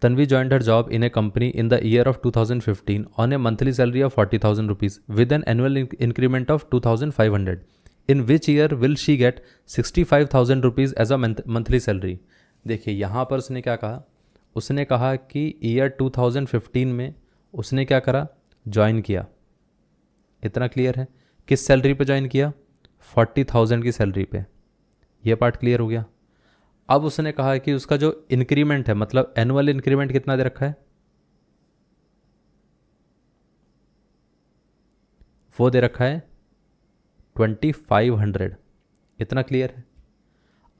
Tanvi joined her job in a company in the year of 2015 on a monthly salary of 40,000 rupees with an annual increment of 2,500. In which year will she get 65,000 rupees as a monthly salary? देखिए यहाँ पर उसने क्या कहा, उसने कहा कि year 2015 में उसने क्या करा, ज्वाइन किया। इतना क्लियर है? किस सैलरी पे ज्वाइन किया? 40,000 की सैलरी पे। ये पार्ट क्लियर हो गया। अब उसने कहा कि उसका जो इंक्रीमेंट है, मतलब एनुअल इंक्रीमेंट कितना दे रखा है, वो दे रखा है 2500। इतना क्लियर है?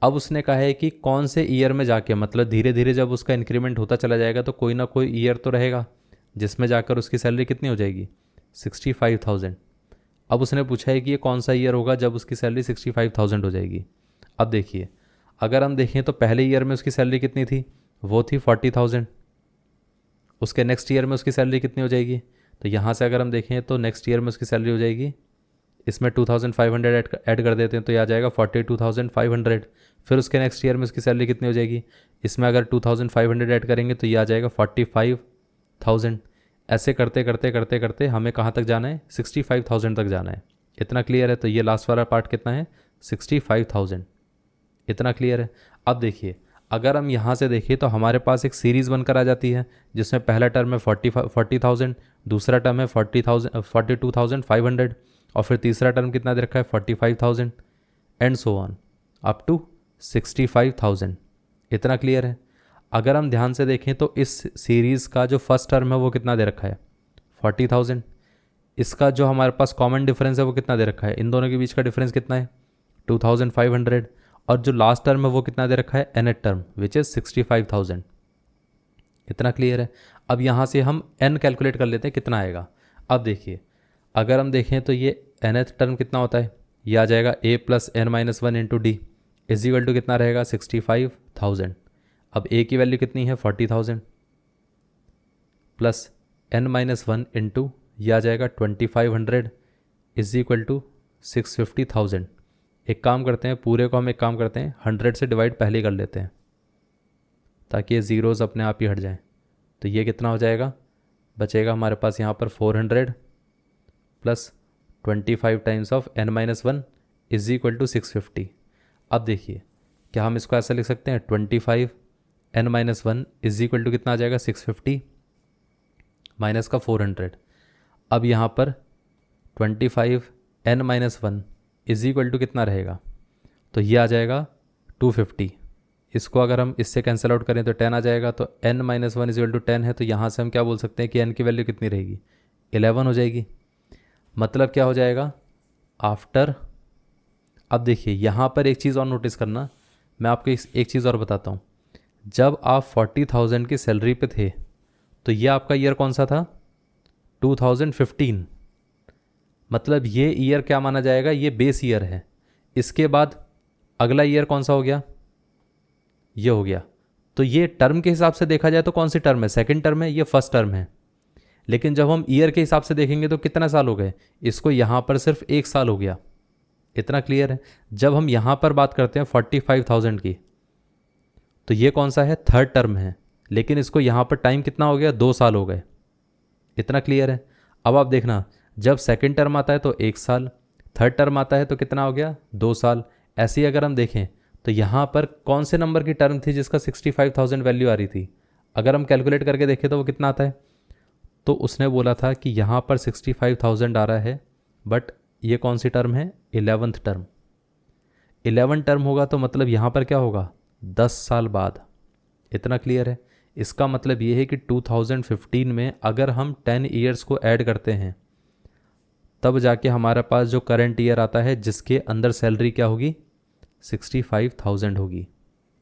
अब उसने कहा है कि कौन से ईयर में जाके, मतलब धीरे धीरे जब उसका इंक्रीमेंट होता चला जाएगा तो कोई ना कोई ईयर तो रहेगा जिसमें जाकर उसकी सैलरी कितनी हो जाएगी, 65,000। अब उसने पूछा है कि ये कौन सा ईयर होगा जब उसकी सैलरी 65,000 हो जाएगी। अब देखिए, अगर हम देखें तो पहले ईयर में उसकी सैलरी कितनी थी, वो थी 40,000। उसके नेक्स्ट ईयर में उसकी सैलरी कितनी हो जाएगी, तो यहाँ से अगर हम देखें तो नेक्स्ट ईयर में उसकी सैलरी हो जाएगी, इसमें 2,500 ऐड कर देते हैं तो यह आ जाएगा 42,500। फिर उसके नेक्स्ट ईयर में उसकी सैलरी कितनी हो जाएगी, इसमें अगर 2,500 ऐड करेंगे तो ये आ जाएगा 45,000। ऐसे करते करते करते करते हमें कहाँ तक जाना है, 65,000 तक जाना है। इतना क्लियर है? तो ये लास्ट वाला पार्ट कितना है, 65,000। इतना क्लियर है? अब देखिए, अगर हम यहाँ से देखें तो हमारे पास एक सीरीज़ बनकर आ जाती है जिसमें पहला टर्म है 40,000, दूसरा टर्म है 42,500 और फिर तीसरा टर्म कितना दे रखा है, 45,000 and so on up to 65,000। इतना क्लियर है? अगर हम ध्यान से देखें तो इस सीरीज़ का जो फर्स्ट टर्म है वो कितना दे रखा है, 40,000। इसका जो हमारे पास कॉमन डिफरेंस है वो कितना दे रखा है, इन दोनों के बीच का डिफरेंस कितना है, 2,500। और जो लास्ट टर्म है वो कितना दे रखा है, nth टर्म, विच इज़ 65,000। इतना क्लियर है? अब यहाँ से हम n कैलकुलेट कर लेते हैं कितना आएगा। अब देखिए, अगर हम देखें तो ये nth टर्म कितना होता है, ये आ जाएगा a plus n minus 1 into d is equal to कितना रहेगा, 65,000। अब a की वैल्यू कितनी है, 40,000 प्लस n माइनस 1 इंटू ये आ जाएगा 2,500 इज इक्वल टू 650,000। एक काम करते हैं, पूरे को हम एक काम करते हैं 100 से डिवाइड पहले ही कर लेते हैं ताकि ये ज़ीरोज़ अपने आप ही हट जाएं। तो ये कितना हो जाएगा, बचेगा हमारे पास यहाँ पर 400 plus 25 times of n minus 1 is equal to 650। अब देखिए, क्या हम इसको ऐसा लिख सकते हैं, 25 n minus 1 is equal to कितना आ जाएगा, 650 माइनस का 400। अब यहाँ पर 25 n minus 1 is equal to कितना रहेगा, तो ये आ जाएगा 250। इसको अगर हम इससे कैंसिल आउट करें तो 10 आ जाएगा, तो n minus 1 is equal to 10 है, तो यहाँ से हम क्या बोल सकते हैं कि n की वैल्यू कितनी रहेगी, 11 हो जाएगी। मतलब क्या हो जाएगा आफ्टर। अब देखिए, यहाँ पर एक चीज़ और नोटिस करना, मैं आपको एक चीज़ और बताता हूँ। जब आप 40,000 की सैलरी पे थे तो ये आपका ईयर कौन सा था, 2015। मतलब ये ईयर क्या माना जाएगा, ये बेस ईयर है। इसके बाद अगला ईयर कौन सा हो गया, ये हो गया। तो ये टर्म के हिसाब से देखा जाए तो कौन सी टर्म है, सेकंड टर्म है, ये फर्स्ट टर्म है। लेकिन जब हम ईयर के हिसाब से देखेंगे तो कितना साल हो गए, इसको यहाँ पर सिर्फ 1 साल हो गया। इतना क्लियर है? जब हम यहाँ पर बात करते हैं 45,000 की, तो ये कौन सा है, थर्ड टर्म है, लेकिन इसको यहाँ पर टाइम कितना हो गया, 2 साल हो गए। इतना क्लियर है? अब आप देखना, जब सेकंड टर्म आता है तो 1 साल, थर्ड टर्म आता है तो कितना हो गया, 2 साल। ऐसे ही अगर हम देखें तो यहाँ पर कौन से नंबर की टर्म थी जिसका 65,000 वैल्यू आ रही थी, अगर हम कैलकुलेट करके देखें तो वो कितना आता है। तो उसने बोला था कि यहाँ पर 65,000 आ रहा है, बट ये कौन सी टर्म है, 11th टर्म। 11 टर्म होगा तो मतलब यहाँ पर क्या होगा, 10 साल बाद। इतना क्लियर है? इसका मतलब ये है कि 2015 में अगर हम 10 ईयर्स को ऐड करते हैं तब जाके हमारे पास जो करंट ईयर आता है जिसके अंदर सैलरी क्या होगी, 65,000 होगी।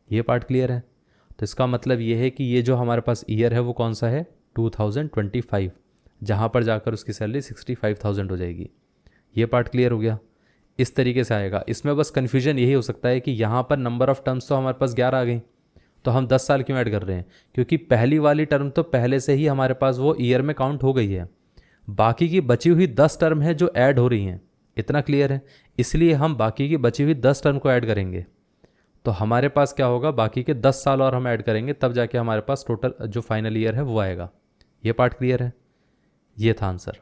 ये पार्ट क्लियर है? तो इसका मतलब ये है कि ये जो हमारे पास ईयर है वो कौन सा है, 2025, जहाँ पर जाकर उसकी सैलरी 65,000 हो जाएगी। ये पार्ट क्लियर हो गया? इस तरीके से आएगा। इसमें बस कन्फ्यूजन यही हो सकता है कि यहाँ पर नंबर ऑफ़ टर्म्स तो हमारे पास 11 आ गई, तो हम 10 साल क्यों ऐड कर रहे हैं, क्योंकि पहली वाली टर्म तो पहले से ही हमारे पास वो ईयर में काउंट हो गई है। बाकी की बची हुई 10 टर्म है जो ऐड हो रही हैं। इतना क्लियर है? इसलिए हम बाकी की बची हुई 10 टर्म को ऐड करेंगे। तो हमारे पास क्या होगा, बाकी के 10 साल और हम ऐड करेंगे तब जाके हमारे पास टोटल जो फाइनल ईयर है वो आएगा। ये पार्ट क्लियर है? ये था आंसर।